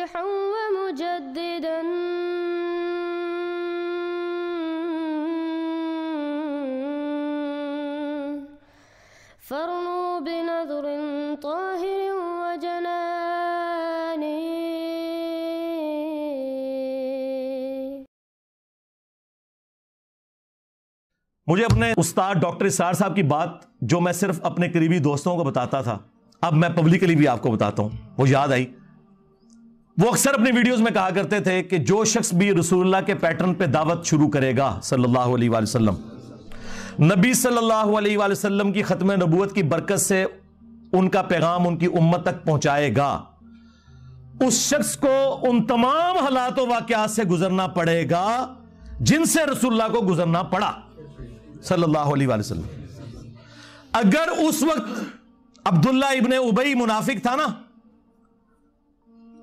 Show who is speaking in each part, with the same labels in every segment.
Speaker 1: مصلحا ومجددا فارنوا بنظر طاهر وجنان.
Speaker 2: مجھے اپنے استاد ڈاکٹر اسرار صاحب کی بات جو میں صرف اپنے قریبی دوستوں کو بتاتا تھا، اب میں پبلکلی بھی آپ کو بتاتا ہوں، وہ یاد آئی. وہ اکثر اپنی ویڈیوز میں کہا کرتے تھے کہ جو شخص بھی رسول اللہ کے پیٹرن پہ دعوت شروع کرے گا صلی اللہ علیہ وآلہ وسلم، نبی صلی اللہ علیہ وآلہ وسلم کی ختم نبوت کی برکت سے ان کا پیغام ان کی امت تک پہنچائے گا، اس شخص کو ان تمام حالات و واقعات سے گزرنا پڑے گا جن سے رسول اللہ کو گزرنا پڑا صلی اللہ علیہ وآلہ وسلم. اگر اس وقت عبداللہ ابن ابی منافق تھا نا،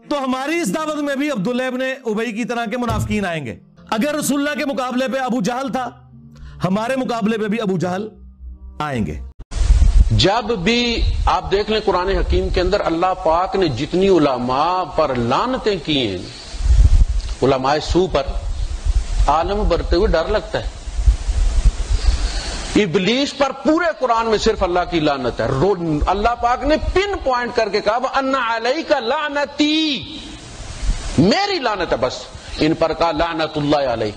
Speaker 2: تو ہماری اس دعوت میں بھی عبداللہ ابن ابی کی طرح کے منافقین آئیں گے. اگر رسول اللہ کے مقابلے پہ ابو جہل تھا، ہمارے مقابلے پہ بھی ابو جہل آئیں گے.
Speaker 3: جب بھی آپ دیکھ لیں قرآن حکیم کے اندر اللہ پاک نے جتنی علماء پر لعنتیں کی ہیں، علماء سو پر، عالم برتے ہوئے ڈر لگتا ہے. ابلیس پر پورے قرآن میں صرف اللہ کی لعنت ہے. اللہ پاک نے پن پوائنٹ کر کے کہا وَأَنَّ عَلَيْكَ لَعْنَتِي، میری لعنت ہے بس. ان پر کہا لعنت اللہ علیہ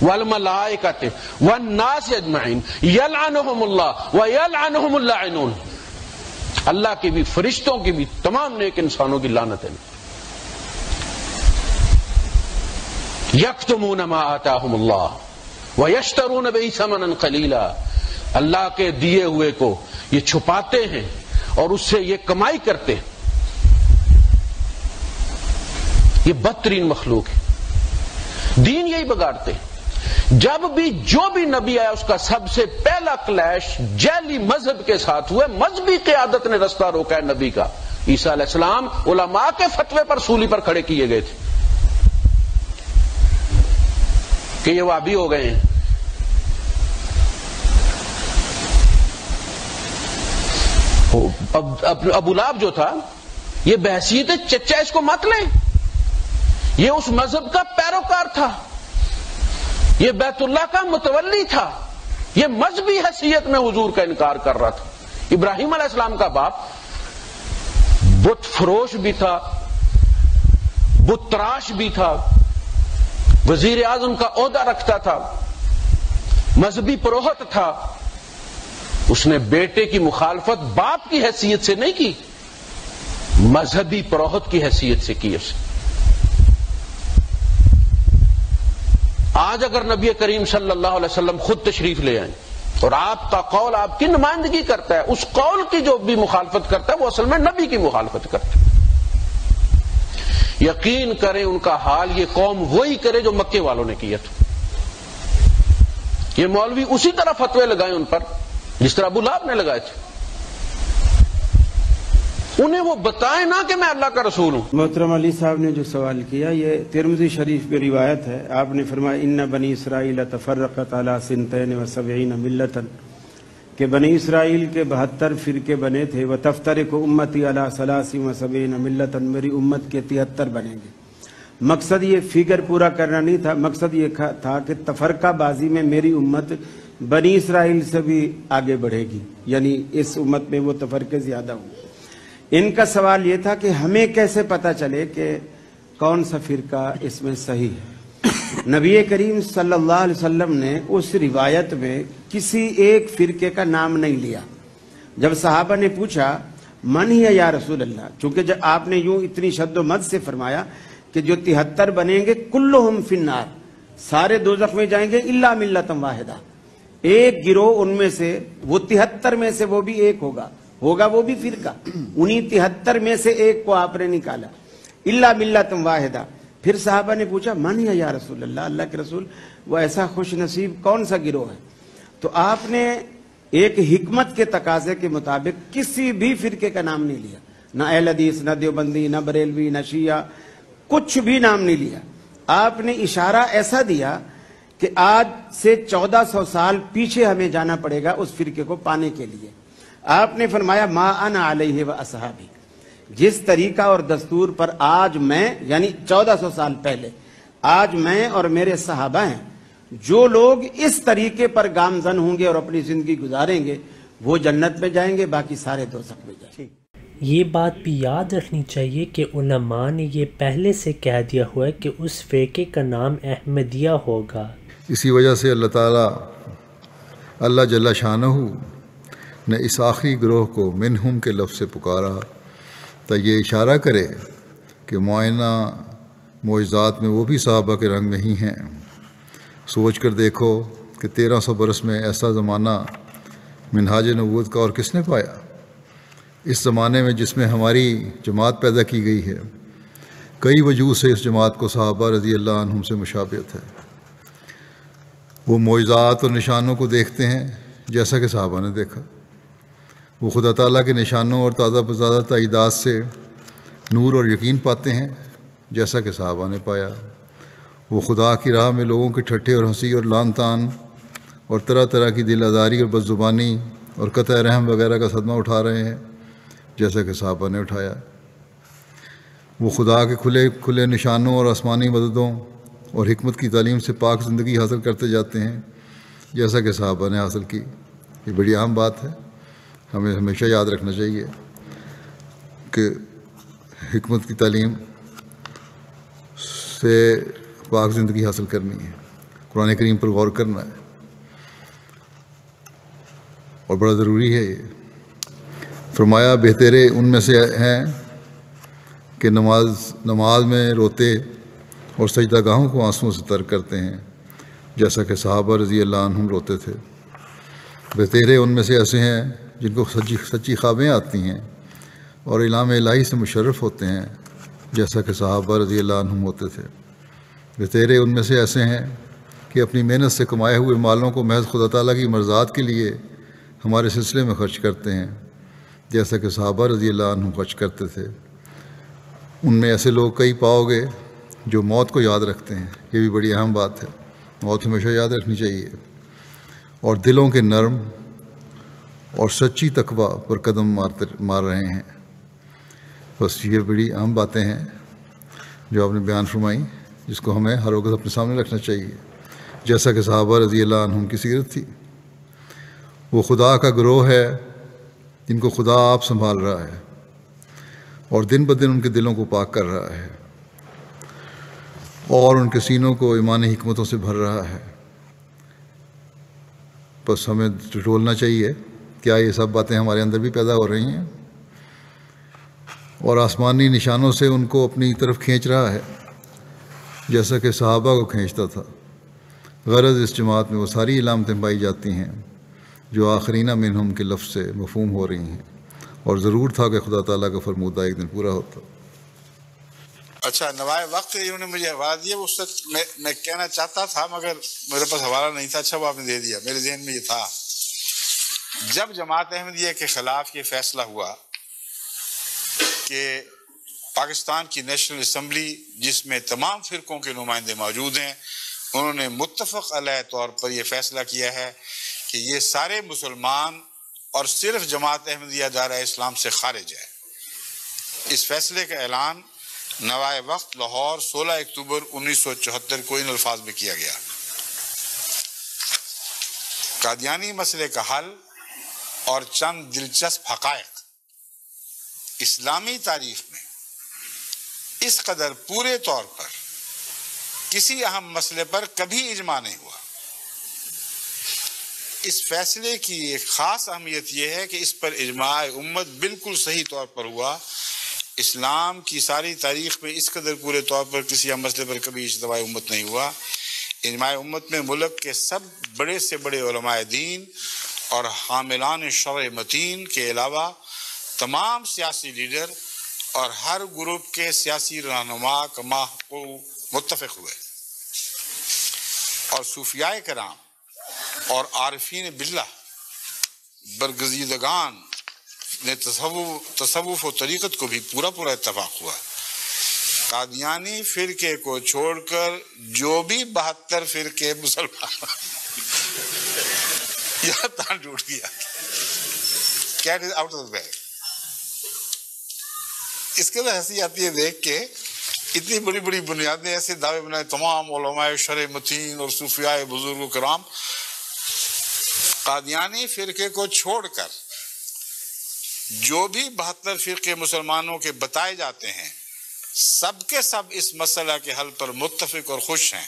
Speaker 3: وَالْمَلَائِكَةِ وَالنَّاسِ اجمعین یلعنہم اللہ وَیلعنہم اللاعنون. اللہ کی بھی، فرشتوں کی بھی، تمام نیک انسانوں کی لعنت ہے. یکتمون ما آتاہم اللہ ویشترون بہ ثمنا قلیلا. اللہ کے دیے ہوئے کو یہ چھپاتے ہیں اور اس سے یہ کمائی کرتے ہیں. یہ بدترین مخلوق ہے. دین یہی بگاڑتے ہیں. جب بھی جو بھی نبی آیا اس کا سب سے پہلا کلیش جعلی مذہب کے ساتھ ہوا. مذہبی قیادت نے رستہ روکا ہے نبی کا. عیسیٰ علیہ السلام علماء کے فتوے پر سولی پر کھڑے کیے گئے تھے کہ یہ وہابی ہو گئے ہیں. ابو لہب جو تھا یہ بحثیت چچا، اس کو مت لیں، یہ اس مذہب کا پیروکار تھا، یہ بیت اللہ کا متولی تھا، یہ مذہبی حیثیت میں حضور کا انکار کر رہا تھا. ابراہیم علیہ السلام کا باپ بت فروش بھی تھا، بت تراش بھی تھا، وزیر اعظم کا عہدہ رکھتا تھا، مذہبی پروہت تھا. اس نے بیٹے کی مخالفت باپ کی حیثیت سے نہیں کی، مذہبی پروہت کی حیثیت سے کی. اس آج اگر نبی کریم صلی اللہ علیہ وسلم خود تشریف لے آئیں اور آپ کا قول آپ کی نمائندگی کرتا ہے، اس قول کی جو بھی مخالفت کرتا ہے وہ اصل میں نبی کی مخالفت کرتا ہے. یقین کریں ان کا حال یہ قوم وہی کرے جو مکے والوں نے کیا تھا. یہ مولوی اسی طرح فتوے لگائیں ان پر جس طرح ابو لہب نے لگائے تھے. انہیں وہ بتائیں نا کہ میں اللہ کا رسول ہوں.
Speaker 4: محترم علی صاحب نے جو سوال کیا یہ ترمذی شریف کی روایت ہے. آپ نے فرمایا ان بنی اسرائیل تفرقت علی 72 ملتا، کہ بنی اسرائیل کے 72 فرقے بنے تھے. وتفترق امتی علی 73 ملتا، میری امت کے 73 بنیں گے. مقصد یہ فگر پورا کرنا نہیں تھا، مقصد یہ تھا کہ تفرقہ بازی میں میری امت بنی اسرائیل سے بھی آگے بڑھے گی، یعنی اس امت میں وہ تفرقے زیادہ ہوں. ان کا سوال یہ تھا کہ ہمیں کیسے پتہ چلے کہ کون سا فرقہ اس میں صحیح ہے. نبی کریم صلی اللہ علیہ وسلم نے اس روایت میں کسی ایک فرقے کا نام نہیں لیا. جب صحابہ نے پوچھا من ہی یا رسول اللہ، چونکہ جب آپ نے یوں اتنی شد و مد سے فرمایا کہ جو 73 بنیں گے کلہم فی النار، سارے دوزخ میں جائیں گے الا ملۃ واحدہ، ایک گروہ ان میں سے، وہ 73 میں سے وہ بھی ایک ہوگا وہ بھی فرقہ، انہی 73 میں سے ایک کو آپ نے نکالا الا ملۃ واحدہ. پھر صحابہ نے پوچھا من یا رسول اللہ، اللہ کے رسول وہ ایسا خوش نصیب کون سا گروہ ہے؟ تو آپ نے ایک حکمت کے تقاضے کے مطابق کسی بھی فرقے کا نام نہیں لیا، نہ اہل حدیث، نہ دیوبندی، نہ بریلوی، نہ شیعہ، کچھ بھی نام نہیں لیا. آپ نے اشارہ ایسا دیا کہ آج سے 1400 سال پیچھے ہمیں جانا پڑے گا اس فرقے کو پانے کے لیے. آپ نے فرمایا ما انا علیہ و اصحابی، جس طریقہ اور دستور پر آج میں یعنی 1400 سال پہلے آج میں اور میرے صحابہ ہیں، جو لوگ اس طریقے پر گامزن ہوں گے اور اپنی زندگی گزاریں گے وہ جنت میں جائیں گے، باقی سارے دوزخ میں جائیں گے۔
Speaker 5: یہ بات بھی یاد رکھنی چاہیے کہ علماء نے یہ پہلے سے کہہ دیا ہوا ہے کہ اس فرقے کا نام احمدیہ ہوگا۔
Speaker 6: اسی وجہ سے اللہ تعالیٰ اللہ جل شانہ نے اس آخری گروہ کو منہم کے لفظ سے پکارا تا یہ اشارہ کرے کہ معائنہ معجزات میں وہ بھی صحابہ کے رنگ میں ہی ہیں۔ سوچ کر دیکھو کہ 1300 برس میں ایسا زمانہ منہاج نبوت کا اور کس نے پایا؟ اس زمانے میں جس میں ہماری جماعت پیدا کی گئی ہے، کئی وجوہ سے اس جماعت کو صحابہ رضی اللہ عنہم سے مشابہت ہے۔ وہ معجزات اور نشانوں کو دیکھتے ہیں جیسا کہ صحابہ نے دیکھا، وہ خدا تعالیٰ کے نشانوں اور تازہ بزادہ تائیدات سے نور اور یقین پاتے ہیں جیسا کہ صحابہ نے پایا، وہ خدا کی راہ میں لوگوں کے ٹھٹھے اور ہنسی اور لان تان اور طرح طرح کی دل آزاری اور بد زبانی اور قطع رحم وغیرہ کا صدمہ اٹھا رہے ہیں جیسا کہ صحابہ نے اٹھایا، وہ خدا کے کھلے نشانوں اور آسمانی مددوں اور حکمت کی تعلیم سے پاک زندگی حاصل کرتے جاتے ہیں جیسا کہ صحابہ نے حاصل کی۔ یہ بڑی اہم بات ہے، ہمیں ہمیشہ یاد رکھنا چاہیے کہ حکمت کی تعلیم سے پاک زندگی حاصل کرنی ہے، قرآن کریم پر غور کرنا ہے، اور بڑا ضروری ہے۔ یہ فرمایا بہترے ان میں سے ہیں کہ نماز میں روتے اور سجدہ گاہوں کو آنسوؤں سے تر کرتے ہیں جیسا کہ صحابہ رضی اللہ عنہم روتے تھے۔ بہترے ان میں سے ایسے ہیں جن کو سچی خوابیں آتی ہیں اور علام الہی سے مشرف ہوتے ہیں جیسا کہ صحابہ رضی اللہ عنہم ہوتے تھے۔ بہترے ان میں سے ایسے ہیں کہ اپنی محنت سے کمائے ہوئے مالوں کو محض خدا تعالیٰ کی مرضات کے لیے ہمارے سلسلے میں خرچ کرتے ہیں جیسا کہ صحابہ رضی اللہ عنہم خرچ کرتے تھے۔ ان میں ایسے لوگ کئی پاؤ گے جو موت کو یاد رکھتے ہیں، یہ بھی بڑی اہم بات ہے، موت ہمیشہ یاد رکھنی چاہیے، اور دلوں کے نرم اور سچی تقوی پر قدم مار رہے ہیں۔ بس یہ بڑی اہم باتیں ہیں جو آپ نے بیان فرمائی، جس کو ہمیں ہر وقت اپنے سامنے رکھنا چاہیے جیسا کہ صحابہ رضی اللہ عنہم کی سیرت تھی۔ وہ خدا کا گروہ ہے جن کو خدا آپ سنبھال رہا ہے اور دن بدن ان کے دلوں کو پاک کر رہا ہے اور ان کے سینوں کو ایمانی حکمتوں سے بھر رہا ہے۔ بس ہمیں ٹٹولنا چاہیے، کیا یہ سب باتیں ہمارے اندر بھی پیدا ہو رہی ہیں اور آسمانی نشانوں سے ان کو اپنی طرف کھینچ رہا ہے جیسا کہ صحابہ کو کھینچتا تھا۔ غرض اس جماعت میں وہ ساری علامتیں پائی جاتی ہیں جو آخرین منہم کے لفظ سے مفہوم ہو رہی ہیں، اور ضرور تھا کہ خدا تعالیٰ کا فرمودہ ایک دن پورا ہوتا۔
Speaker 7: اچھا، نوائے وقت انہوں نے مجھے حوالہ دیا، اس وقت میں کہنا چاہتا تھا مگر میرے پاس حوالہ نہیں تھا۔ اچھا وہ آپ نے دے دیا، میرے ذہن میں یہ تھا جب جماعت احمدیہ کے خلاف یہ فیصلہ ہوا کہ پاکستان کی نیشنل اسمبلی جس میں تمام فرقوں کے نمائندے موجود ہیں، انہوں نے متفق علیہ طور پر یہ فیصلہ کیا ہے کہ یہ سارے مسلمان اور صرف جماعت احمدیہ دائرہ اسلام سے خارج ہے۔ اس فیصلے کا اعلان نوائے وقت لاہور 16 اکتوبر 1974 کو ان الفاظ میں کیا گیا: قادیانی مسئلے کا حل اور چند دلچسپ حقائق۔ اسلامی تاریخ میں اس قدر پورے طور پر کسی اہم مسئلے پر کبھی اجماع نہیں ہوا۔ اس فیصلے کی ایک خاص اہمیت یہ ہے کہ اس پر اجماع امت بالکل صحیح طور پر ہوا۔ اسلام کی ساری تاریخ میں اس قدر پورے طور پر کسی اہم مسئلے پر کبھی اجتماع امت نہیں ہوا۔ اجماع امت میں ملک کے سب بڑے سے بڑے علماء دین اور حاملان شرع متین کے علاوہ تمام سیاسی لیڈر اور ہر گروپ کے سیاسی رہنما کما متفق ہوئے، اور صوفیاء کرام اور عارفین باللہ برگزیدگان نے تصوف و طریقت کو بھی پورا اتفاق ہوا۔ قادیانی فرقے کو چھوڑ کر جو بھی 72 فرقے مسلمان یہ تان ٹوٹ گیا، cat is out of the bag. اس کے اندر ہنسی آتی ہے دیکھ کے، اتنی بڑی بڑی بنیادیں ایسے دعوے بنائے تمام علماء شرع متین اور صوفیاء بزرگ و کرام، قادیانی فرقے کو چھوڑ کر جو بھی 72 فرقے مسلمانوں کے بتائے جاتے ہیں سب کے سب اس مسئلہ کے حل پر متفق اور خوش ہیں۔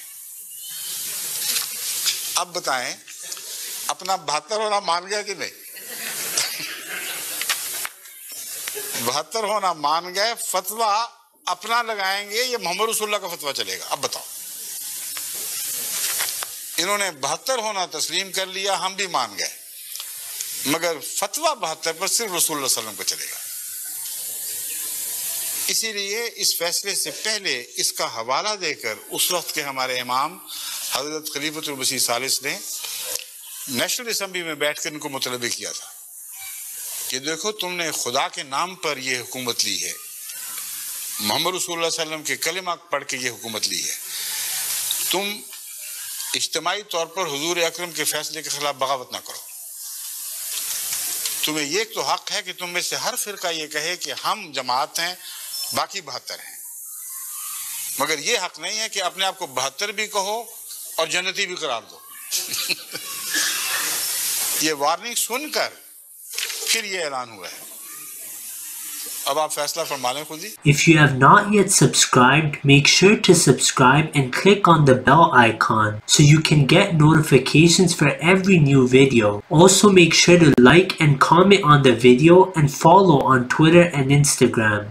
Speaker 7: اب بتائیں اپنا 72 ہونا مان گیا کہ نہیں؟ 72 ہونا مان گئے، فتویٰ اپنا لگائیں گے یہ محمد رسول اللہ کا فتویٰ چلے گا؟ اب بتاؤ، انہوں نے 72 ہونا تسلیم کر لیا، ہم بھی مان گئے، مگر فتویٰ 72 پر صرف رسول اللہ صلی اللہ علیہ وسلم کو چلے گا۔ اسی لیے اس فیصلے سے پہلے اس کا حوالہ دے کر اس وقت کے ہمارے امام حضرت خلیفۃ المسیح ثالث نے نیشنل اسمبلی میں بیٹھ کر ان کو مطلبہ کیا تھا کہ دیکھو تم نے خدا کے نام پر یہ حکومت لی ہے، محمد رسول اللہ صلی اللہ علیہ وسلم کے کلمہ پڑھ کے یہ حکومت لی ہے، تم اجتماعی طور پر حضور اکرم کے فیصلے کے خلاف بغاوت نہ کرو، تمہیں یہ تو حق ہے کہ تم میں سے ہر فرقہ یہ کہے کہ ہم جماعت ہیں، باقی 72 ہیں، مگر یہ حق نہیں ہے کہ اپنے آپ کو 72 بھی کہو اور جنتی بھی قرار دو۔ یہ وارننگ سن کر پھر یہ اعلان ہوا ہے۔ اب آپ فیصلہ فرما لیں خود ہی۔
Speaker 5: If you have not yet subscribed, make sure to subscribe and click on the bell icon so you can get notifications for every new video. Also make sure to like and comment on the video and follow on Twitter and Instagram.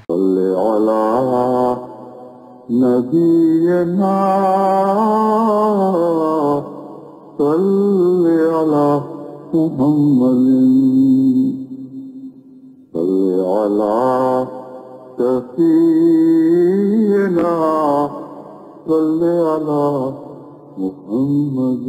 Speaker 8: صل على سفينا صل على محمد